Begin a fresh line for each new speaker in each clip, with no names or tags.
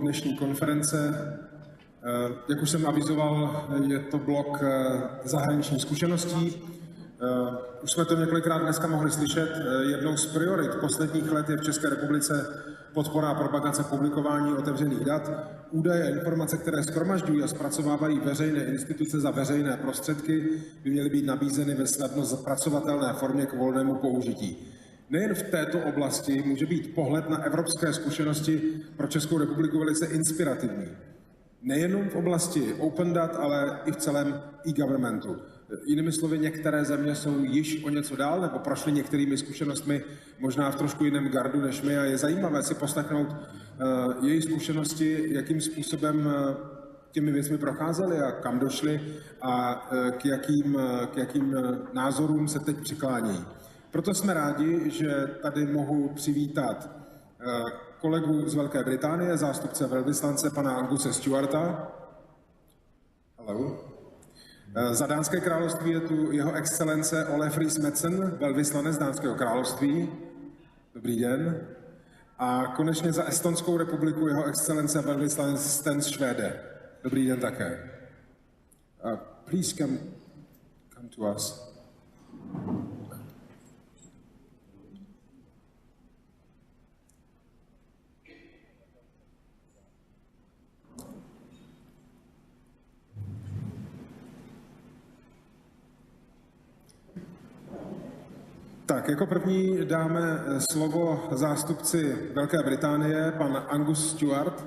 dnešní konference. Jak už jsem avizoval, je to blok zahraničních zkušeností. Už jsme to několikrát dneska mohli slyšet. Jednou z priorit posledních let je v České republice podpora a propagace publikování otevřených dat. Údaje a informace, které shromažďují a zpracovávají veřejné instituce za veřejné prostředky, by měly být nabízeny ve snadno zapracovatelné formě k volnému použití. Nejen v této oblasti může být pohled na evropské zkušenosti pro Českou republiku velice inspirativní. Nejenom v oblasti open dat, ale i v celém e-governmentu. Jinými slovy, některé země jsou již o něco dál, nebo prošly některými zkušenostmi možná v trošku jiném gardu než my, a je zajímavé si poslechnout její zkušenosti, jakým způsobem těmi věcmi procházely a kam došly a k jakým názorům se teď přiklánějí. Proto jsme rádi, že tady mohu přivítat kolegu z Velké Británie, zástupce velvyslance pana Anguse Stewarta. Hello. Za Dánské království je tu jeho excelence Ole Frijs-Madsen, velvyslanec Dánského království. Dobrý den. A konečně za Estonskou republiku jeho excelence velvyslanec Sten Shwede. Dobrý den také. Please come to us. Tak, jako první dáme slovo zástupci Velké Británie, pan Angus Stewart.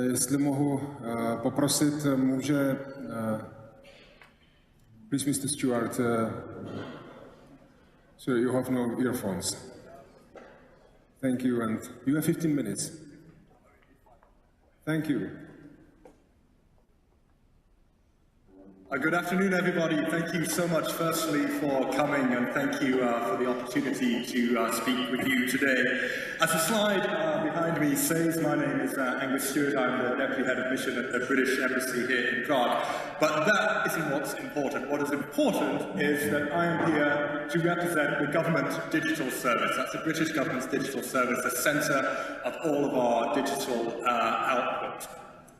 Jestli mohu poprosit, může... Please, Mr. Stewart, so you have no earphones. Thank you, and you have 15 minutes. Thank you.
Good afternoon, everybody. Thank you so much, firstly, for coming, and thank you for the opportunity to speak with you today. As the slide behind me says, my name is Angus Stewart. I'm the Deputy Head of Mission at the British Embassy here in Prague. But that isn't what's important. What is important is that I am here to represent the government digital service. That's the British government's digital service, the centre of all of our digital output.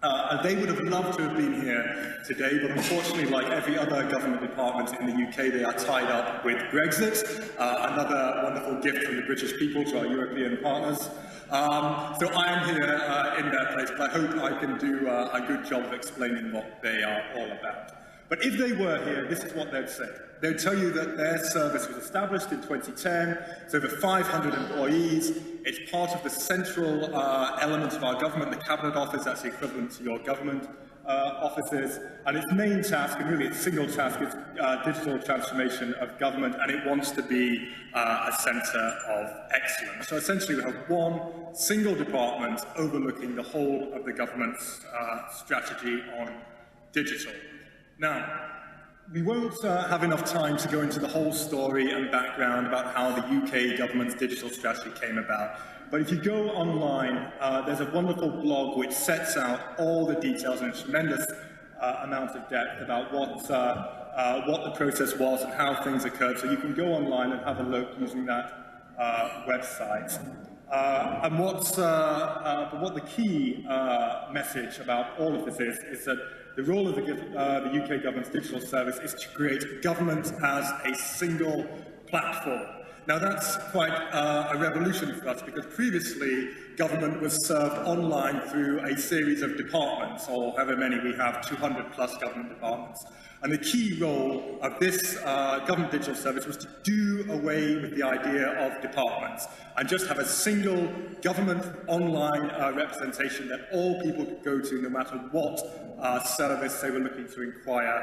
And they would have loved to have been here today, but unfortunately, like every other government department in the UK, they are tied up with Brexit, another wonderful gift from the British people to our European partners. So I am here in their place, but I hope I can do a good job of explaining what they are all about. But if they were here, this is what they'd say. They'd tell you that their service was established in 2010, it's over 500 employees, it's part of the central element of our government, the Cabinet Office, that's the equivalent to your government offices, and its main task, and really its single task, is digital transformation of government, and it wants to be a centre of excellence. So essentially we have one single department overlooking the whole of the government's strategy on digital. Now, we won't have enough time to go into the whole story and background about how the UK government's digital strategy came about. But if you go online, there's a wonderful blog which sets out all the details in a tremendous amount of depth about what the process was and how things occurred. So you can go online and have a look using that website. And what the key message about all of this is that the role of the UK government's digital service is to create government as a single platform. Now that's quite a revolution for us, because previously government was served online through a series of departments, or however many we have, 200 plus government departments. And the key role of this government digital service was to do away with the idea of departments and just have a single government online representation that all people could go to no matter what service they were looking to inquire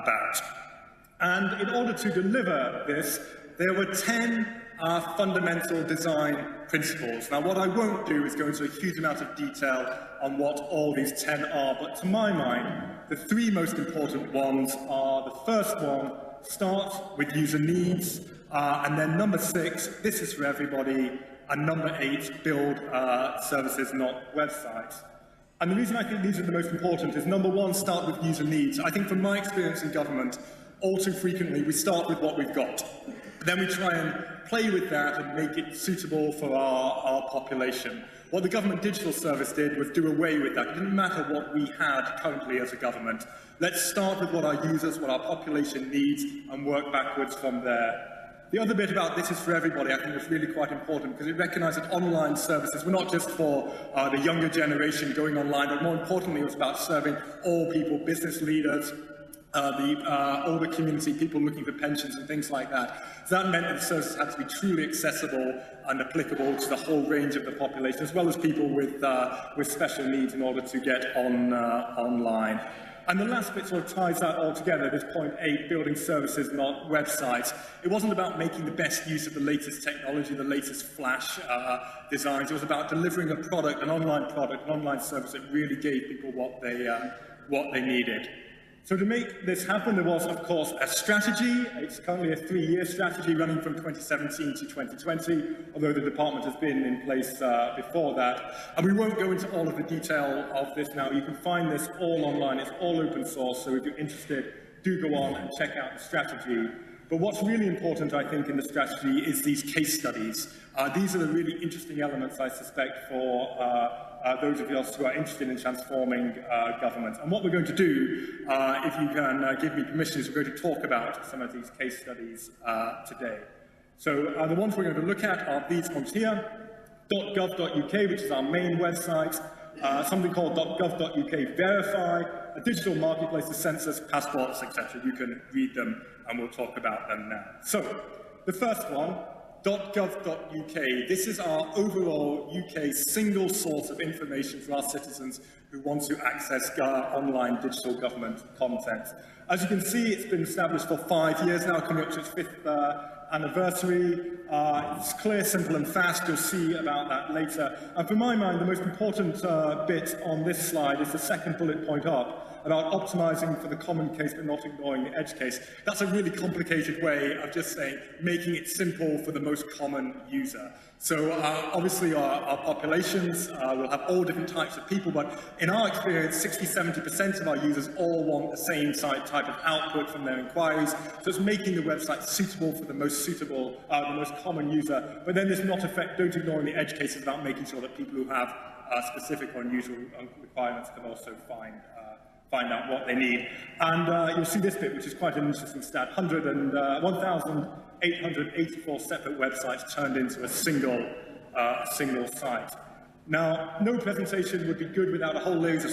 about. And in order to deliver this, there were 10 fundamental design principles. Now, what I won't do is go into a huge amount of detail on what all these 10 are, but to my mind, the three most important ones are: the first one, start with user needs, and then number 6, this is for everybody, and number 8, build services, not websites. And the reason I think these are the most important is, number 1, start with user needs. I think from my experience in government, all too frequently we start with what we've got. Then we try and play with that and make it suitable for our population. What the Government Digital Service did was do away with that. It didn't matter what we had currently as a government. Let's start with what our users, what our population needs, and work backwards from there. The other bit about this is for everybody, I think is really quite important because it recognises that online services were not just for the younger generation going online, but more importantly, it was about serving all people, business leaders, the older community, people looking for pensions and things like that. So that meant that the services had to be truly accessible and applicable to the whole range of the population, as well as people with special needs in order to get online. And the last bit sort of ties that all together, this point 8, building services, not websites. It wasn't about making the best use of the latest technology, the latest flash designs. It was about delivering a product, an online service that really gave people what they needed. So to make this happen, there was, of course, a strategy. It's currently a 3-year strategy running from 2017 to 2020, although the department has been in place before that. And we won't go into all of the detail of this now. You can find this all online. It's all open source, so if you're interested, do go on and check out the strategy. But what's really important, I think, in the strategy is these case studies. These are the really interesting elements, I suspect, for those of us who are interested in transforming government. And what we're going to do, if you can give me permission, is we're going to talk about some of these case studies today. So the ones we're going to look at are these ones here, .gov.uk, which is our main website, something called .gov.uk Verify, a digital marketplace, the census, passports, etc. You can read them, and we'll talk about them now. So, the first one, .gov.uk. This is our overall UK single source of information for our citizens who want to access online digital government content. As you can see, it's been established for 5 years now, coming up to its 5th anniversary. It's clear, simple and fast. You'll see about that later. And for my mind, the most important bit on this slide is the second bullet point up, about optimizing for the common case but not ignoring the edge case. That's a really complicated way of just saying making it simple for the most common user. So obviously our populations will have all different types of people, but in our experience, 60–70% of our users all want the same type of output from their inquiries. So it's making the website suitable for the most common user. But then this not effect, don't ignore the edge cases, about making sure that people who have specific or unusual requirements can also find out what they need. And you'll see this bit, which is quite an interesting stat. 1,884 separate websites turned into a single site. Now, no presentation would be good without a whole series of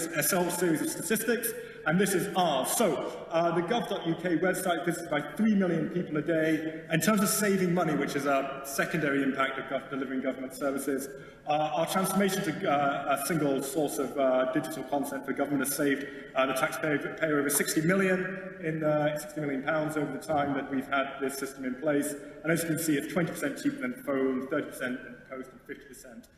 statistics, and this is ours. So, the gov.uk website visited by 3 million people a day. In terms of saving money, which is a secondary impact of delivering government services, our transformation to a single source of digital content for government has saved the taxpayer over 60 million pounds over the time that we've had this system in place. And as you can see, it's 20% cheaper than phone, 30% than post, and 50%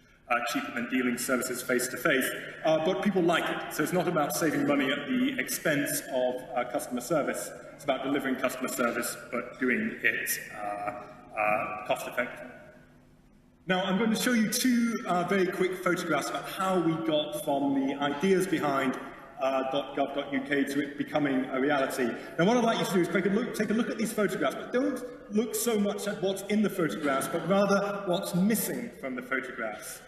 cheaper than dealing services face-to-face. But people like it, so it's not about saving money at the expense of customer service. It's about delivering customer service, but doing it cost-effectively. Now, I'm going to show you two very quick photographs about how we got from the ideas behind .gov.uk to it becoming a reality. Now, what I'd like you to do is take a look at these photographs, but don't look so much at what's in the photographs, but rather what's missing from the photographs.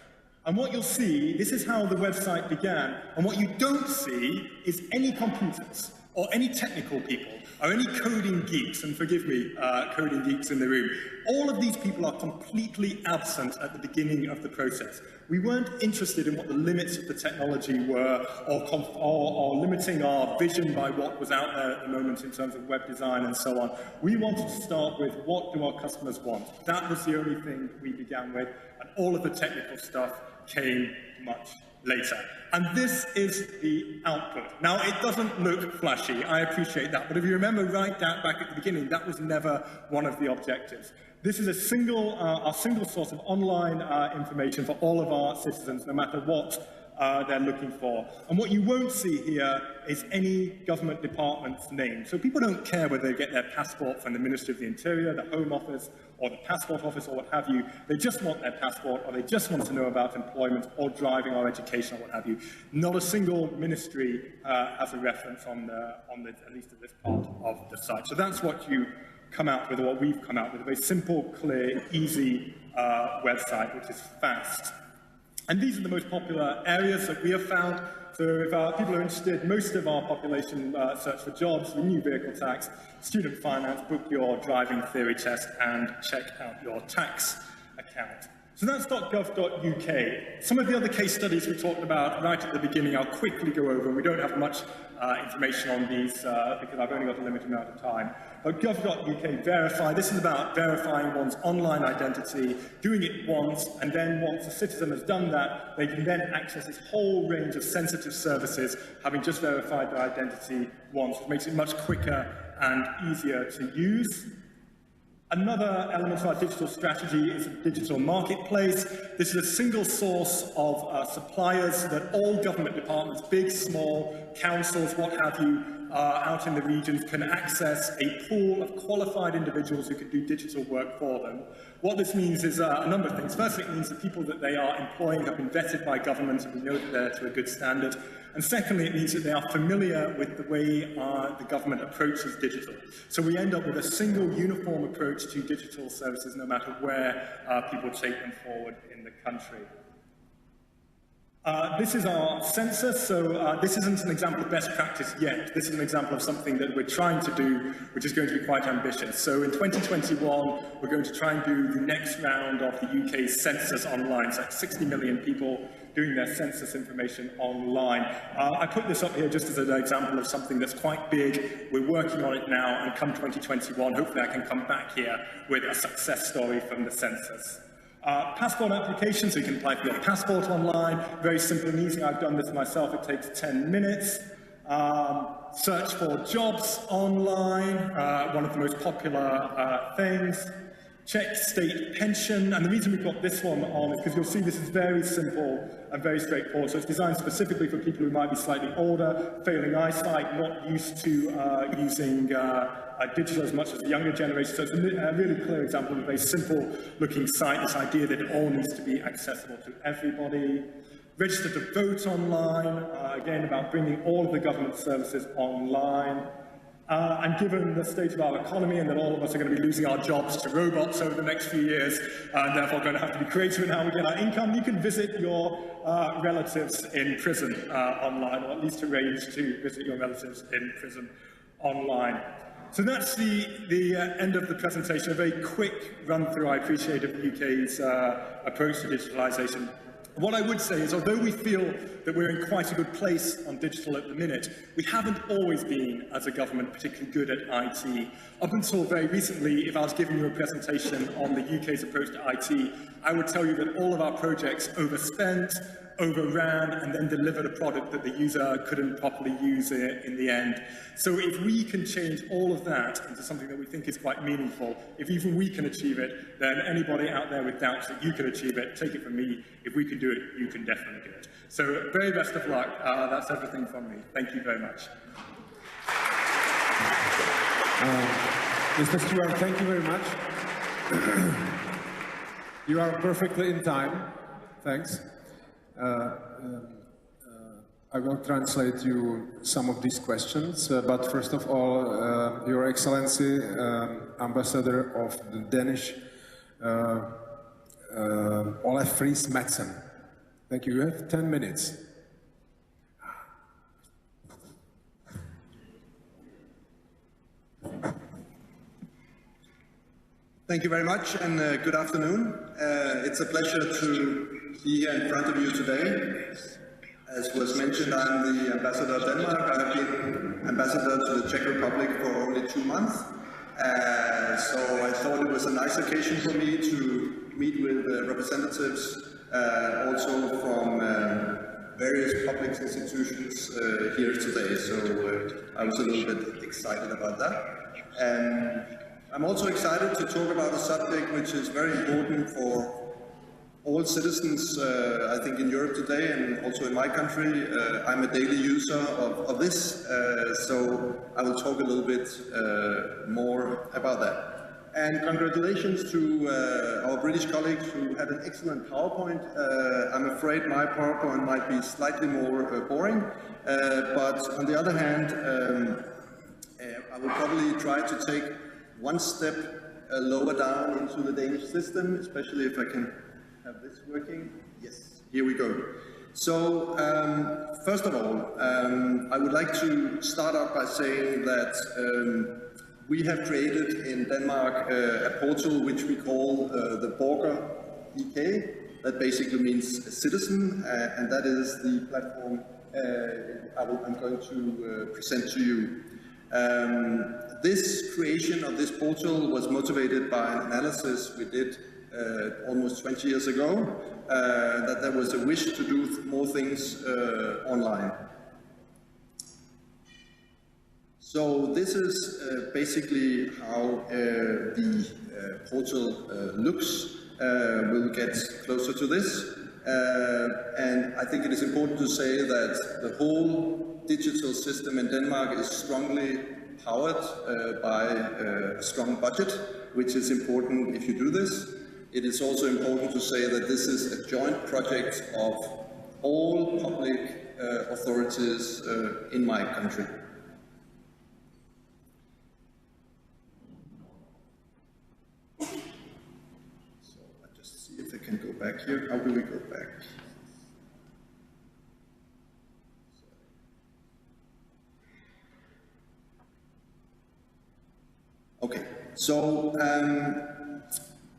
And what you'll see, this is how the website began, and what you don't see is any computers, or any technical people, or any coding geeks, and forgive me, coding geeks in the room. All of these people are completely absent at the beginning of the process. We weren't interested in what the limits of the technology were, or limiting our vision by what was out there at the moment in terms of web design and so on. We wanted to start with, what do our customers want? That was the only thing we began with, and all of the technical stuff came much later. And this is the output. Now, it doesn't look flashy, I appreciate that, but if you remember right back at the beginning, that was never one of the objectives. This is a single source of online information for all of our citizens, no matter what they're looking for. And what you won't see here is any government department's name. So people don't care whether they get their passport from the Ministry of the Interior, the Home Office, or the Passport Office, or what have you. They just want their passport, or they just want to know about employment, or driving, or education, or what have you. Not a single ministry has a reference on the, at least at this part of the site. So that's what you come out with, or what we've come out with, a very simple, clear, easy website, which is fast. And these are the most popular areas that we have found. So if people are interested, most of our population search for jobs, renew vehicle tax, student finance, book your driving theory test, and check out your tax account. So that's .gov.uk. Some of the other case studies we talked about right at the beginning, I'll quickly go over. We don't have much information on these because I've only got a limited amount of time. But gov.uk verify, this is about verifying one's online identity, doing it once, and then once a citizen has done that, they can then access this whole range of sensitive services, having just verified their identity once, which makes it much quicker and easier to use. Another element of our digital strategy is a digital marketplace. This is a single source of suppliers that all government departments, big, small, councils, what have you, out in the regions can access a pool of qualified individuals who can do digital work for them. What this means is a number of things. Firstly, it means the people that they are employing have been vetted by government and we know that they're to a good standard. And secondly, it means that they are familiar with the way the government approaches digital. So we end up with a single uniform approach to digital services no matter where people take them forward in the country. This is our census, so this isn't an example of best practice yet. This is an example of something that we're trying to do, which is going to be quite ambitious. So in 2021, we're going to try and do the next round of the UK's census online. So 60 million people doing their census information online. I put this up here just as an example of something that's quite big. We're working on it now, and come 2021, hopefully I can come back here with a success story from the census. Passport application, so you can apply for your passport online. Very simple and easy. I've done this myself. It takes 10 minutes. Search for jobs online, one of the most popular things. Check state pension, and the reason we've got this one on is because you'll see this is very simple and very straightforward. So it's designed specifically for people who might be slightly older, failing eyesight, not used to using digital as much as the younger generation. So it's a really clear example of a very simple looking site, this idea that it all needs to be accessible to everybody. Register to vote online, again about bringing all of the government services online. And given the state of our economy and that all of us are going to be losing our jobs to robots over the next few years, and therefore going to have to be creative in how we get our income, you can visit your relatives in prison online, or at least arrange to visit your relatives in prison online. So that's the end of the presentation. A very quick run through, I appreciate, of the UK's approach to digitalisation. What I would say is, although we feel that we're in quite a good place on digital at the minute, we haven't always been, as a government, particularly good at IT. Up until very recently, if I was giving you a presentation on the UK's approach to IT, I would tell you that all of our projects overspent, overran, and then delivered a product that the user couldn't properly use in the end. So if we can change all of that into something that we think is quite meaningful, if even we can achieve it, then anybody out there with doubts that you can achieve it, take it from me. If we can do it, you can definitely do it. So very best of luck. That's everything from me. Thank you very much.
Mr. Stewart, thank you very much. You are perfectly in time. Thanks. I will translate you some of these questions, but first of all, Your Excellency, Ambassador of the Danish, Ole Frijs-Madsen. Thank you. You have 10 minutes.
Thank you very much, and good afternoon. It's a pleasure to be here in front of you today. As was mentioned, I'm the ambassador of Denmark. I have been ambassador to the Czech Republic for only 2 months. So I thought it was a nice occasion for me to meet with representatives also from various public institutions here today. So I was a little bit excited about that. I'm also excited to talk about a subject which is very important for all citizens, I think in Europe today and also in my country, I'm a daily user of this, so I will talk a little bit more about that. And congratulations to our British colleagues who had an excellent PowerPoint. I'm afraid my PowerPoint might be slightly more boring, but on the other hand, I will probably try to take one step lower down into the Danish system, especially if I can have this working. Yes, here we go. So, first of all, I would like to start off by saying that we have created in Denmark a portal which we call the borger.dk. That basically means a citizen, and that is the platform I'm going to present to you. This creation of this portal was motivated by an analysis we did almost 20 years ago, that there was a wish to do more things online. So this is basically how the portal looks. We'll get closer to this. And I think it is important to say that the whole digital system in Denmark is strongly powered by a strong budget, which is important if you do this. It is also important to say that this is a joint project of all public authorities in my country. So I'll just see if I can go back here. How do we go back? Okay, so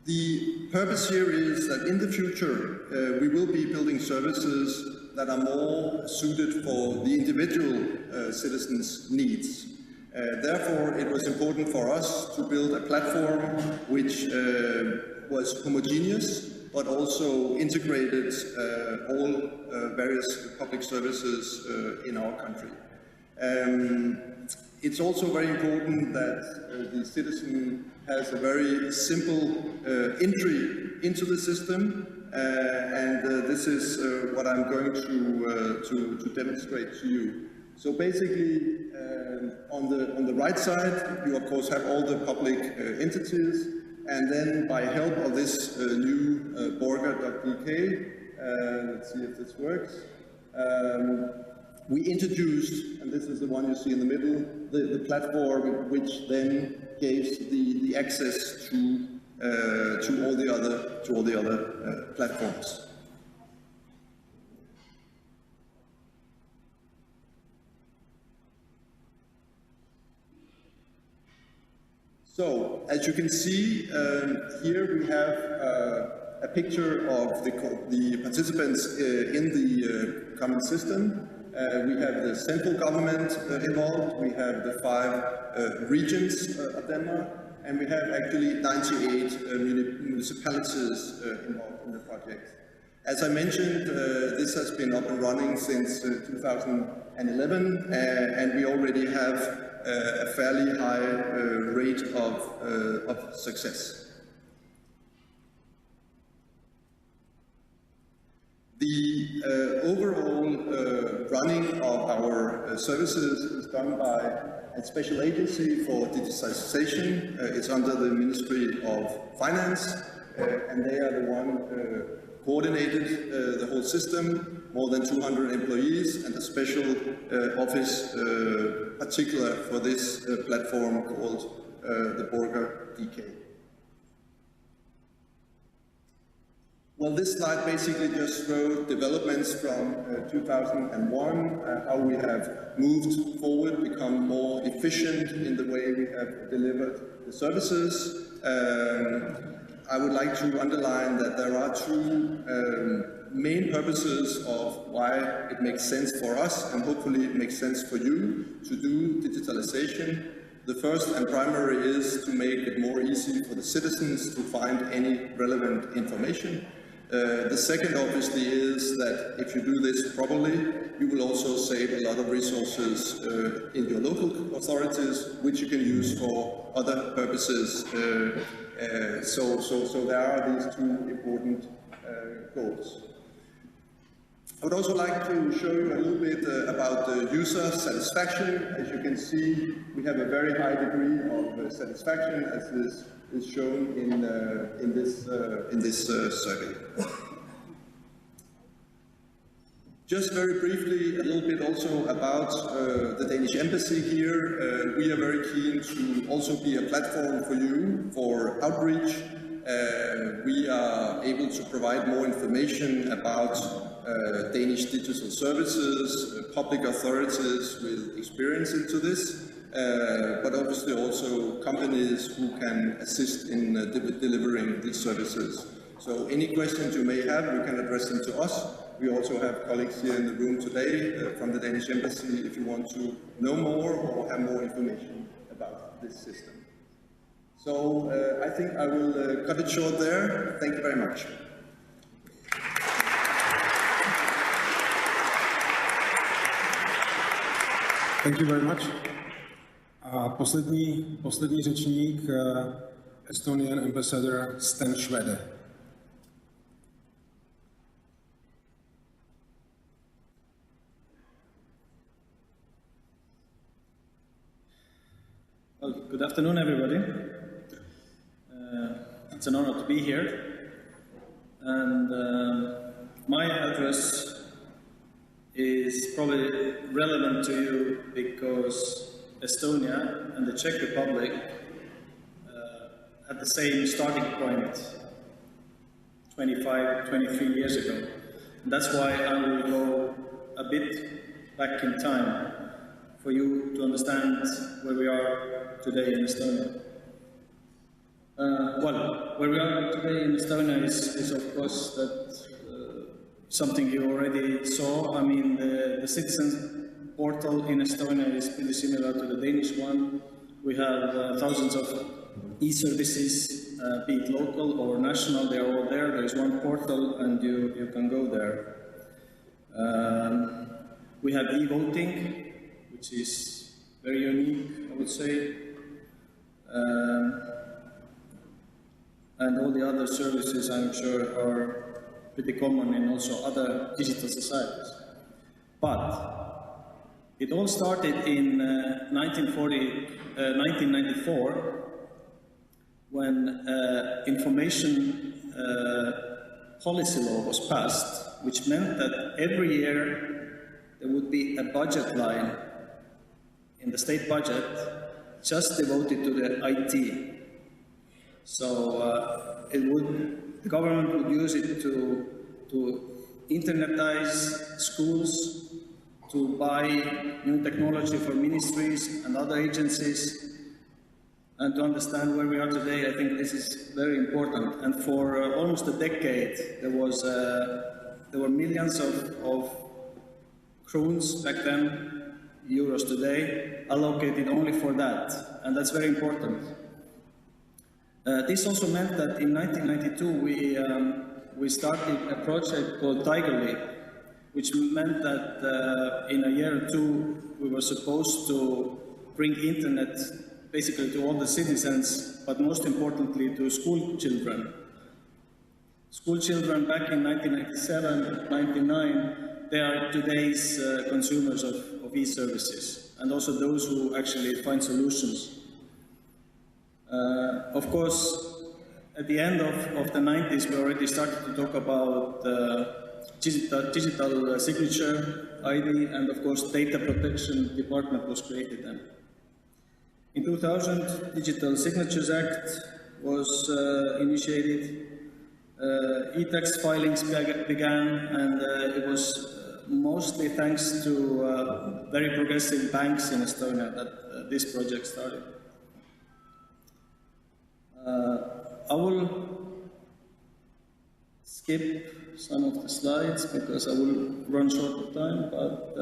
the purpose here is that in the future we will be building services that are more suited for the individual citizens' needs. Therefore, it was important for us to build a platform which was homogeneous, but also integrated all various public services in our country. It's also very important that the citizen has a very simple entry into the system, and this is what I'm going to demonstrate to you. So basically, on the right side, you of course have all the public entities, and then by help of this new borger.dk, let's see if this works. We introduced, and this is the one you see in the middle, the platform which then gives the access to all the other platforms. So, as you can see, here we have a picture of the participants in the common system. We have the central government involved, we have the 5 regions of Denmark, and we have actually 98 municipalities involved in the project. As I mentioned, this has been up and running since 2011, and we already have a fairly high rate of success. The overall running of our services is done by a special agency for digitization. It's under the Ministry of Finance, and they are the one coordinated the whole system, more than 200 employees, and a special office particular for this platform called the borger.dk. Well, this slide basically just showed developments from 2001, how we have moved forward, become more efficient in the way we have delivered the services. I would like to underline that there are 2 main purposes of why it makes sense for us, and hopefully it makes sense for you, to do digitalization. The first and primary is to make it more easy for the citizens to find any relevant information. The second, obviously, is that if you do this properly, you will also save a lot of resources in your local authorities, which you can use for other purposes. So there are these 2 important goals. I would also like to show you a little bit about user satisfaction. As you can see, we have a very high degree of satisfaction, as is shown in this survey. Just very briefly, a little bit also about the Danish embassy here. We are very keen to also be a platform for you for outreach. We are able to provide more information about Danish digital services, public authorities with experience into this, but obviously also companies who can assist in delivering these services. So any questions you may have, you can address them to us. We also have colleagues here in the room today from the Danish embassy if you want to know more or have more information about this system. So I think I will cut it short there. Thank you very much.
Thank you very much. A poslední řečník, Estonian ambassador Sten Shwede.
Well, good afternoon, everybody. It's an honor to be here. And my address is probably relevant to you because Estonia and the Czech Republic had the same starting point 25, 23 years ago. And that's why I will go a bit back in time for you to understand where we are today in Estonia. Well, where we are today in Estonia is of course that something you already saw. I mean, the citizens portal in Estonia is pretty similar to the Danish one. We have thousands of e-services, be it local or national, they are all there. There is one portal and you can go there. We have e-voting, which is very unique, I would say. And all the other services, I'm sure, are pretty common in also other digital societies. But it all started in 1994 when information policy law was passed, which meant that every year there would be a budget line in the state budget just devoted to the IT. So the government would use it to internetize schools, to buy new technology for ministries and other agencies, and to understand where we are today. I think this is very important. And for almost a decade, there were millions of krones back then, euros today, allocated only for that, and that's very important. This also meant that in 1992 we started a project called Tiger Leap, which meant that in a year or two we were supposed to bring internet basically to all the citizens, but most importantly to school children. School children back in 1997, 99, they are today's consumers of e-services, and also those who actually find solutions. Of course, at the end of the 90s, we already started to talk about digital signature ID, and of course, data protection department was created then. In 2000, Digital Signatures Act was initiated. E-tax filings began, and it was mostly thanks to very progressive banks in Estonia that this project started. I will skip some of the slides because I will run short of time, but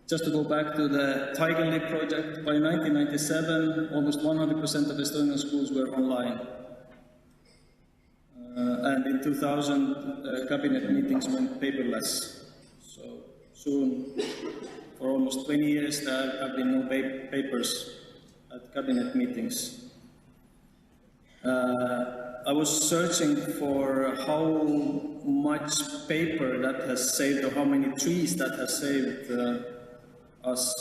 just to go back to the Tiger Leap project, by 1997, almost 100% of Estonian schools were online. And in 2000, cabinet meetings went paperless. So soon, for almost 20 years, there have been no papers at cabinet meetings. I was searching for how much paper that has saved, or how many trees that has saved us,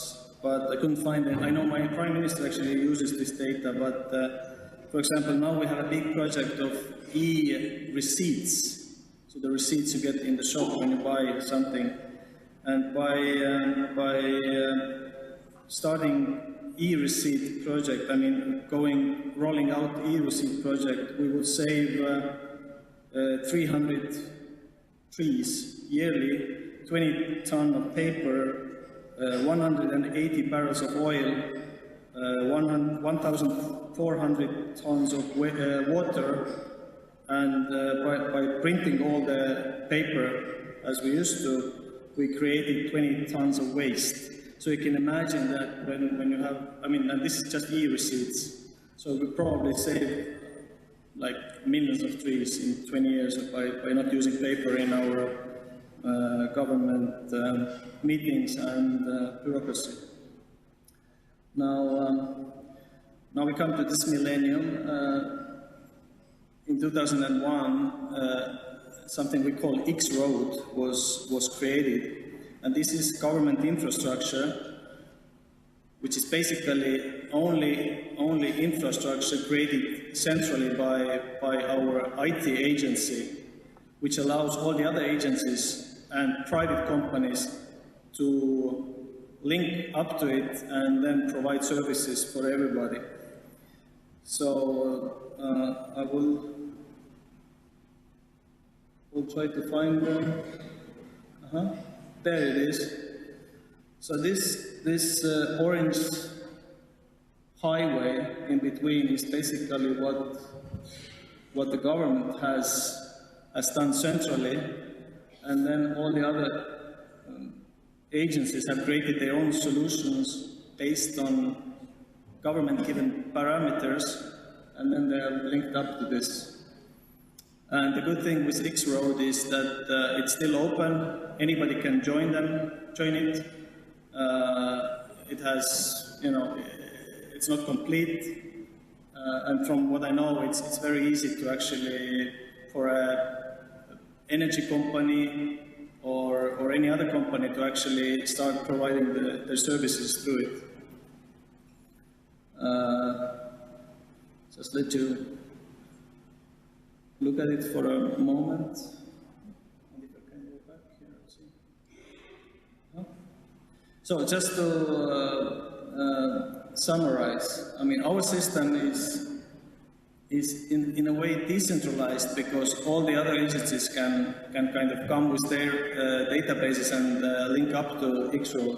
but I couldn't find it. I know my Prime Minister actually uses this data, but for example, now we have a big project of e-receipts, so the receipts you get in the shop when you buy something, and by starting e-receipt project, I mean rolling out e-receipt project, we would save 300 trees yearly, 20 tons of paper, 180 barrels of oil, 1,400 tons of water, and by printing all the paper as we used to, we created 20 tons of waste. So you can imagine that when you have, I mean, and this is just e-receipts, so we probably save like millions of trees in 20 years by not using paper in our government meetings and bureaucracy. Now we come to this millennium. In 2001, something we call X-Road was created. And this is government infrastructure, which is basically only infrastructure created centrally by our IT agency, which allows all the other agencies and private companies to link up to it and then provide services for everybody. So I will try to find them. There it is. So this orange highway in between is basically what the government has done centrally, and then all the other agencies have created their own solutions based on government-given parameters, and then they are linked up to this. And the good thing with X-Road is that it's still open. Anybody can join it. It has, it's not complete. And from what I know, it's very easy to actually, for an energy company or any other company to actually start providing their services through it. Just let you look at it for a moment. And if I can go back here, see. So just to summarize, I mean, our system is in a way decentralized because all the other agencies can kind of come with their databases and link up to X-Road.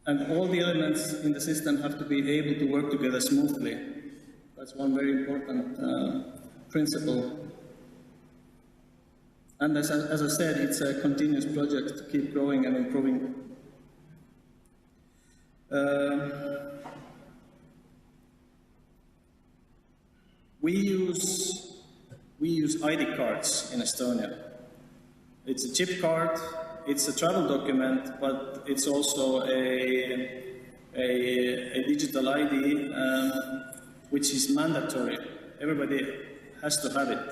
And all the elements in the system have to be able to work together smoothly. That's one very important principle. And as I said, it's a continuous project to keep growing and improving. We use ID cards in Estonia. It's a chip card, it's a travel document, but it's also a digital ID, which is mandatory. Everybody has to have it.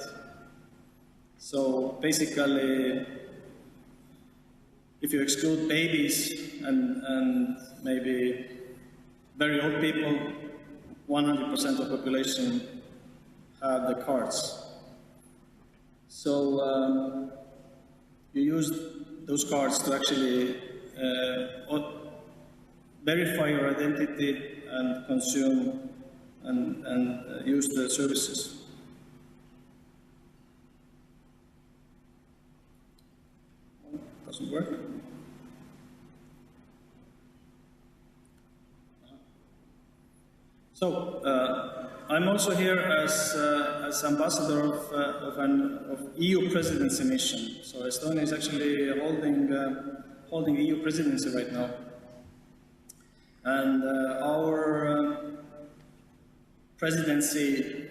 So basically, if you exclude babies and maybe very old people, 100% of the population have the cards. So you use those cards to actually verify your identity and consume and use the services. Doesn't work. So I'm also here as ambassador of EU presidency mission. So Estonia is actually holding EU presidency right now, and our presidency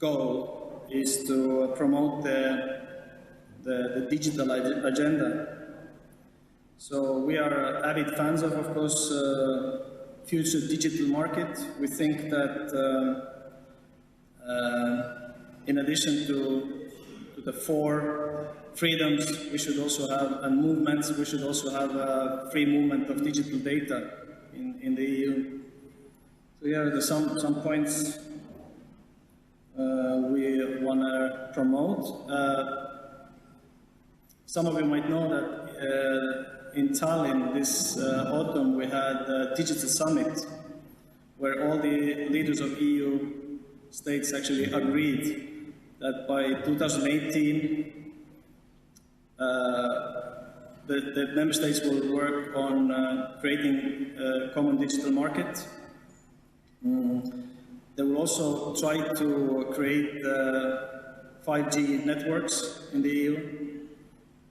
goal is to promote the digital agenda. So we are avid fans of course, future digital market. We think that in addition to the 4 freedoms we should also have, and movements, we should also have a free movement of digital data in the EU. So here are some points we want to promote. Some of you might know that in Tallinn this autumn we had a digital summit where all the leaders of EU states actually agreed that by 2018 the member states will work on creating a common digital market. They will also try to create 5G networks in the EU.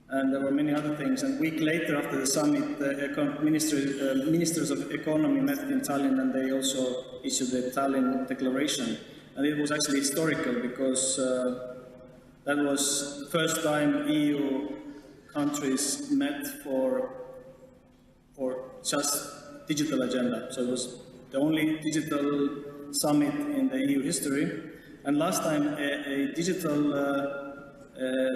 And there were many other things. And a week later, after the summit, the ministers of economy met in Tallinn, and they also issued the Tallinn Declaration. And it was actually historical because that was the first time EU countries met for just digital agenda. So it was the only digital summit in the EU history. And last time a digital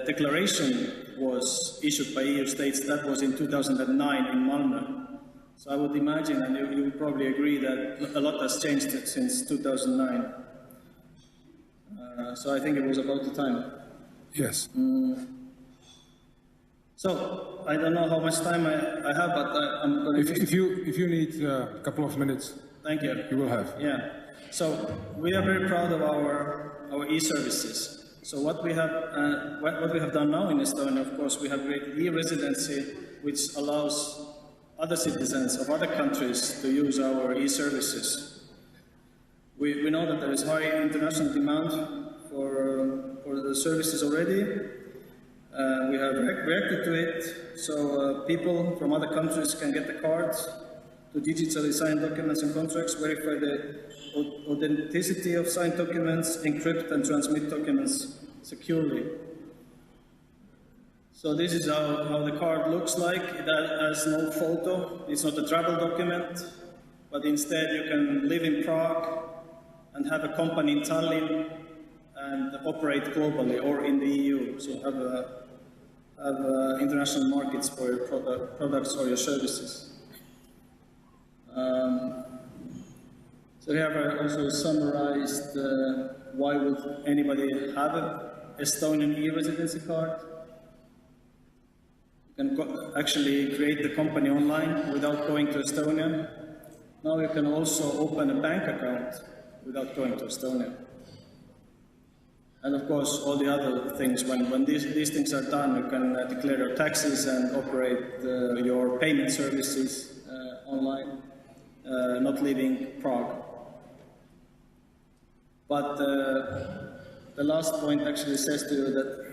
declaration was issued by EU states. That was in 2009 in Malmö. So I would imagine, and you would probably agree, that a lot has changed since 2009. So I think it was about the time.
Yes.
So I don't know how much time I have, but I'm going to...
If you need a couple of minutes,
thank you.
You will have.
Yeah. So we are very proud of our e-services. So what we have done now in Estonia, of course, we have created e-residency, which allows other citizens of other countries to use our e-services. We know that there is high international demand for the services already. We have reacted to it, so people from other countries can get the cards to digitally sign documents and contracts, verify the authenticity of signed documents, encrypt and transmit documents securely. So this is how the card looks like. It has no photo. It's not a travel document, but instead you can live in Prague and have a company in Tallinn and operate globally or in the EU. So have international markets for your products or your services. So here I also summarized why would anybody have an Estonian e-residency card. You can actually create the company online without going to Estonia. Now you can also open a bank account without going to Estonia. And of course, all the other things, when these things are done, you can declare your taxes and operate your payment services online, not leaving Prague. But the last point actually says to you that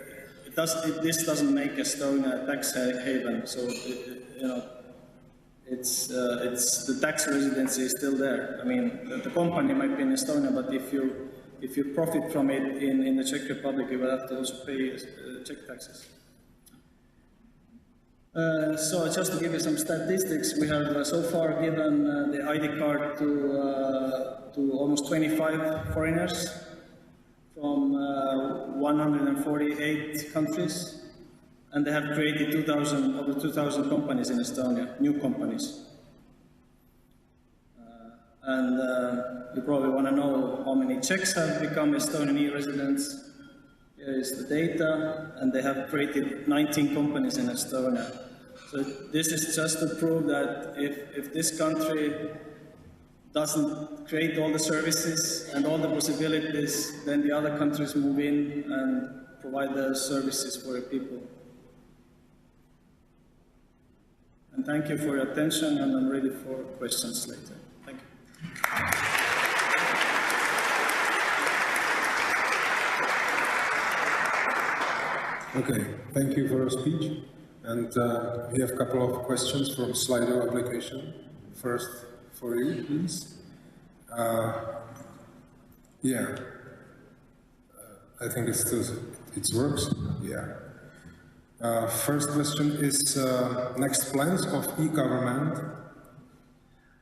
this doesn't make Estonia a tax haven. So it's the tax residency is still there. I mean, the company might be in Estonia, but if you profit from it in the Czech Republic, you will have to also pay Czech taxes. So just to give you some statistics, we have so far given the ID card to almost 25 foreigners from 148 countries, and they have created over 2,000 companies in Estonia, new companies. And you probably want to know how many Czechs have become Estonian e-residents. Here is the data, and they have created 19 companies in Estonia. So this is just to prove that if this country doesn't create all the services and all the possibilities, then the other countries move in and provide the services for the people. And thank you for your attention, and I'm ready for questions later. Thank you.
Okay, thank you for your speech. And we have a couple of questions from Slido application. First, for you, please. Yeah, I think it works. Yeah. First question is next plans of e-government.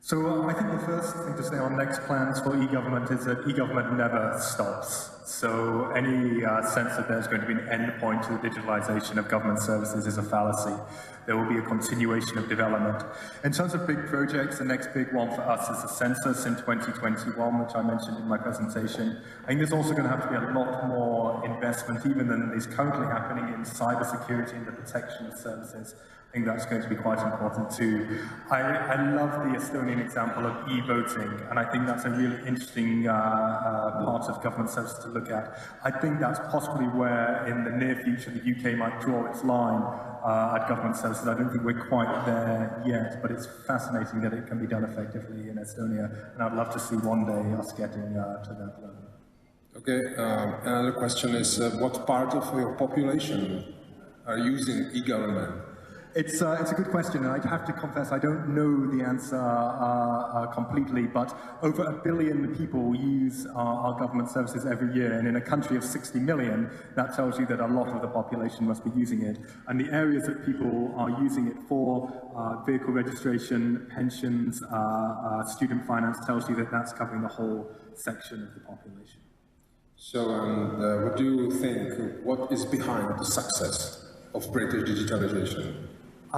So I think the first thing to say on next plans for e-government is that e-government never stops. So any sense that there's going to be an end point to the digitalization of government services is a fallacy. There will be a continuation of development. In terms of big projects, the next big one for us is the census in 2021, which I mentioned in my presentation. I think there's also going to have to be a lot more investment, even than is currently happening, in cybersecurity and the protection of services. I think that's going to be quite important too. I love the Estonian example of e-voting, and I think that's a really interesting part of government services to look at. I think that's possibly where, in the near future, the UK might draw its line at government services. I don't think we're quite there yet, but it's fascinating that it can be done effectively in Estonia, and I'd love to see one day us getting to that level.
Okay, another question is, what part of your population are using e-government?
It's a good question, and I'd have to confess I don't know the answer completely, but over 1 billion people use our government services every year, and in a country of 60 million, that tells you that a lot of the population must be using it. And the areas that people are using it for, vehicle registration, pensions, student finance, tells you that that's covering the whole section of the population.
So, what do you think, what is behind the success of British digitalization?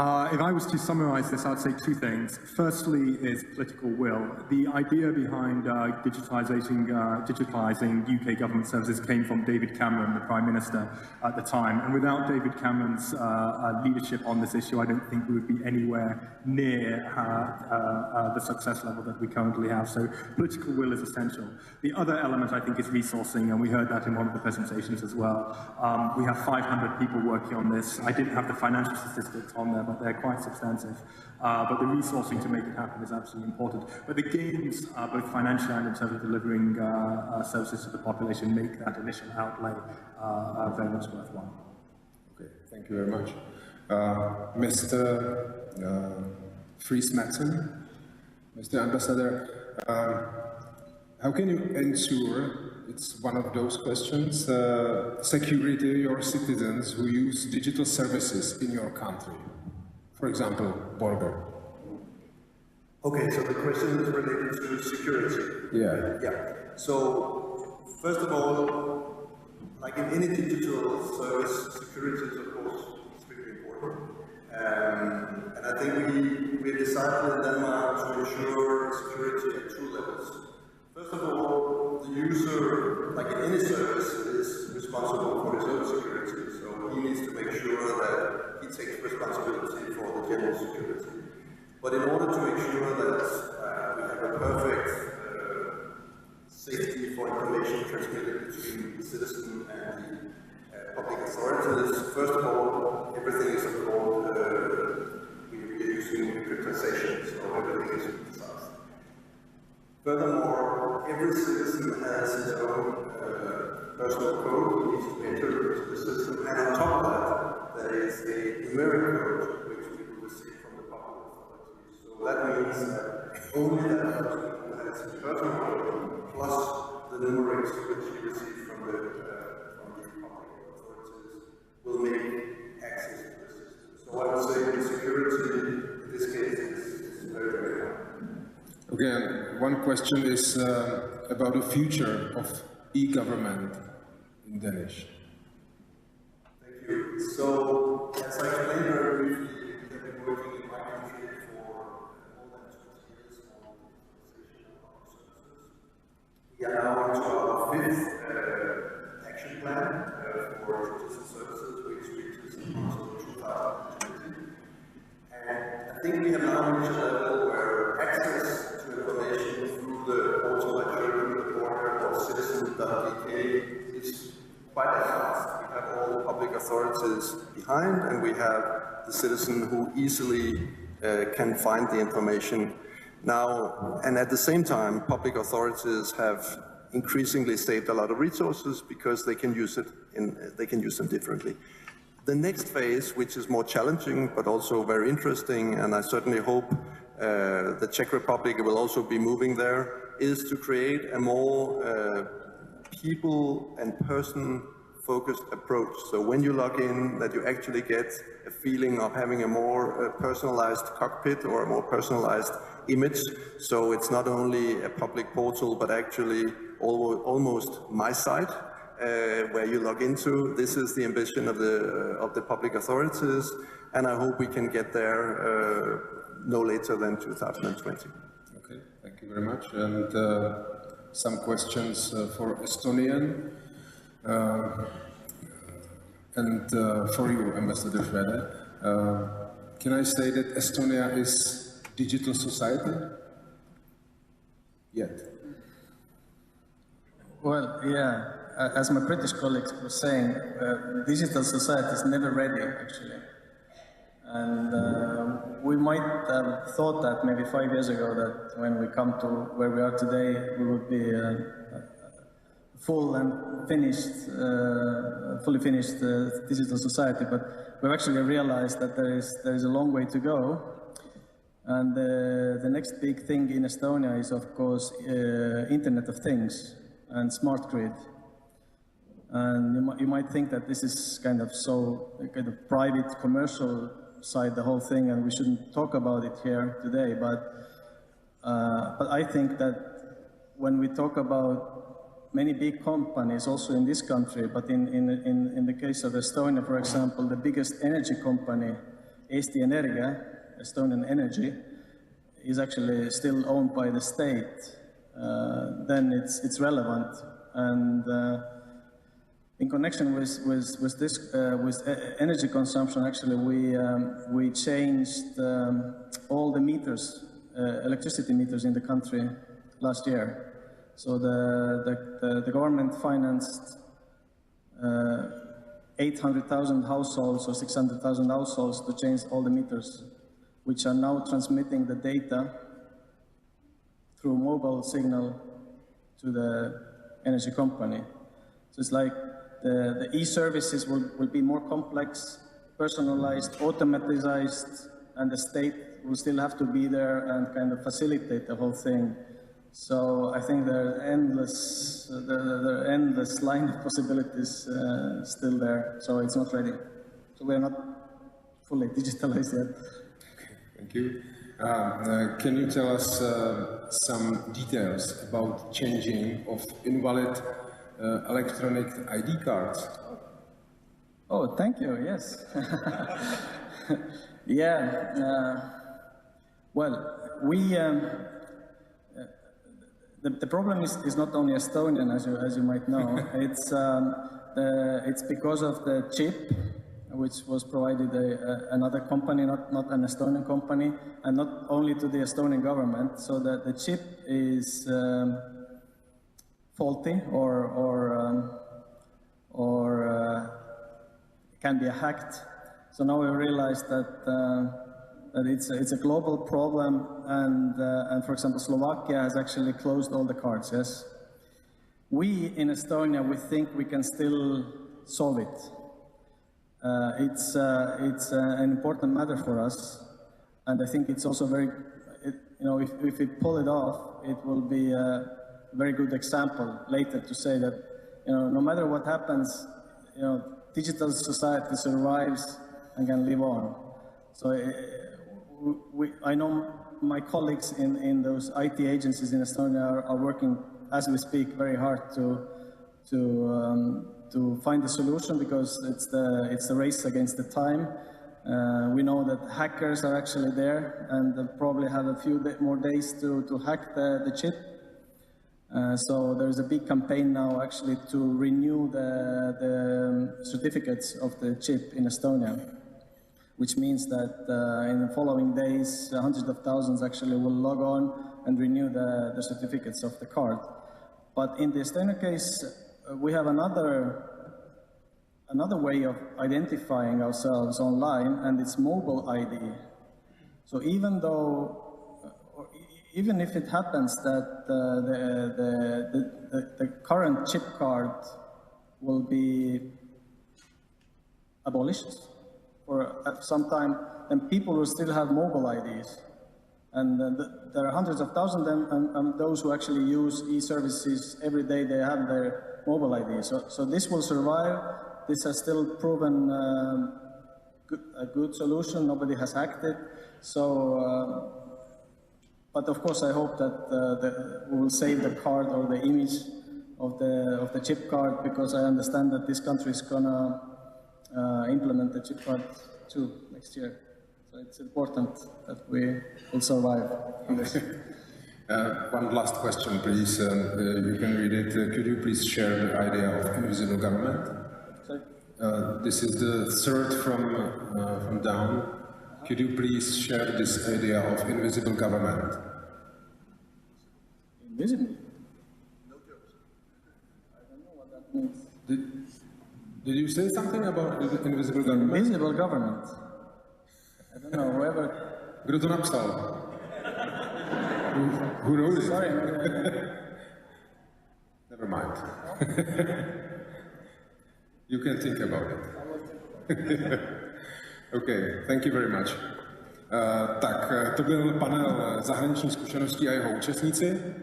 If I was to summarize this, I'd say two things. Firstly is political will. The idea behind digitalizing UK government services came from David Cameron, the Prime Minister at the time. And without David Cameron's leadership on this issue, I don't think we would be anywhere near the success level that we currently have. So political will is essential. The other element, I think, is resourcing, and we heard that in one of the presentations as well. We have 500 people working on this. I didn't have the financial statistics on there, but they're quite substantive. But the resourcing to make it happen is absolutely important. But the gains, both financially and in terms of delivering services to the population, make that initial outlay very much worthwhile.
Okay, thank you very much. Mr. Frijs-Madsen, Mr. Ambassador, how can you ensure, it's one of those questions, security of your citizens who use digital services in your country? For example, borger.
Okay, so the question is related to security.
Yeah.
Yeah. So, first of all, like in any digital service, security is of course extremely important. And I think we decided in Denmark to ensure security at two levels. First of all, the user, like in any service, is responsible for his own security. So he needs to make sure that he takes responsibility for the general security. But in order to make sure that we have a perfect safety for information transmitted between the citizen and the public authorities, first of all, everything is of course, we are using encryptization, so everything is precise. Furthermore, every citizen has his own personal code he needs to enter into the system, and on top of that, there is a numeric code which we will receive from the public authorities. So that means that only that person who has his personal code plus the numerics which he received from the public authorities will make access to the system. So I would say the security in this case is very, very high.
Okay, one question is about the future of e-government in Danish.
Thank you. So, as I explained very briefly, we have been working in my country for more than 20 years on digitalization of our services. We are now into our fifth action plan for digital services, which reaches until 2020. And I think we have now reached a level where access information through the portal I showed you, the borger or citizen.dk is quite advanced. We have all the public authorities behind, and we have the citizen who easily can find the information. Now, and at the same time, public authorities have increasingly saved a lot of resources because they can use them differently. The next phase, which is more challenging but also very interesting, and I certainly hope the Czech Republic will also be moving there, is to create a more people and person focused approach. So when you log in, that you actually get a feeling of having a more personalized cockpit or a more personalized image. So it's not only a public portal, but actually almost my site where you log into. This is the ambition of the public authorities, and I hope we can get there no later than 2020.
Okay, thank you very much. And some questions for Estonian. And for you, Ambassador Shwede, can I say that Estonia is digital society? Yet.
Well, yeah, as my British colleagues were saying, digital society is never ready, actually. And we might have thought that maybe 5 years ago, that when we come to where we are today, we would be fully finished digital society, but we've actually realized that there is a long way to go. And the next big thing in Estonia is, of course, Internet of Things and smart grid. And you might think that this is kind of private, commercial side, the whole thing, and we shouldn't talk about it here today. But I think that when we talk about many big companies also in this country, but in the case of Estonia, for example, the biggest energy company, Eesti Energia, Estonian Energy, is actually still owned by the state. Then it's relevant. And in connection with energy consumption, actually, we changed all the meters, electricity meters in the country last year. So the government financed 800,000 households or 600,000 households to change all the meters, which are now transmitting the data through mobile signal to the energy company. So it's like the e-services will be more complex, personalized, automatized, and the state will still have to be there and kind of facilitate the whole thing. So I think there are endless line of possibilities still there. So it's not ready. So we're not fully digitalized yet.
Okay, thank you. Can you tell us some details about changing of invalid electronic ID cards?
Oh, thank you. Yes. Yeah. Well, we. The problem is not only Estonian, as you might know. It's because of the chip, which was provided another company, not an Estonian company, and not only to the Estonian government. So that the chip is faulty or can be hacked. So now we realize that it's a global problem, and for example, Slovakia has actually closed all the cards. Yes, we in Estonia, we think we can still solve it. It's an important matter for us, and I think it's also very, if we pull it off, it will be a very good example later to say that, no matter what happens, digital society survives and can live on. So I know my colleagues in those IT agencies in Estonia are working, as we speak, very hard to find a solution, because it's the race against the time. We know that hackers are actually there, and they'll probably have a few more days to hack the chip. So there's a big campaign now actually to renew the certificates of the chip in Estonia, which means that in the following days, hundreds of thousands actually will log on and renew the certificates of the card. But in the Estonia case, we have another way of identifying ourselves online, and it's mobile ID. So even if it happens that the current chip card will be abolished for some time, then people will still have mobile IDs. And there are hundreds of thousands of them, and those who actually use e-services every day, they have their mobile ID. So this will survive. This has still proven a good solution. Nobody has hacked it. So, but of course, I hope that we will save the card or the image of the chip card, because I understand that this country is gonna implement the chip card too next year. So it's important that we will survive on this.
One last question, please. You can read it. Could you please share the idea of invisible government?
Sorry?
This is the third from down. Could you please share this idea of invisible government?
Invisible? I don't know what that means.
Did you say something about invisible government?
Invisible government. I don't know, whoever...
Kdo to napsal? Who wrote it?
Sorry.
Never mind. You can think about it. Okay, thank you very much. Tak, to byl panel zahraniční zkušenosti a jeho účastníci.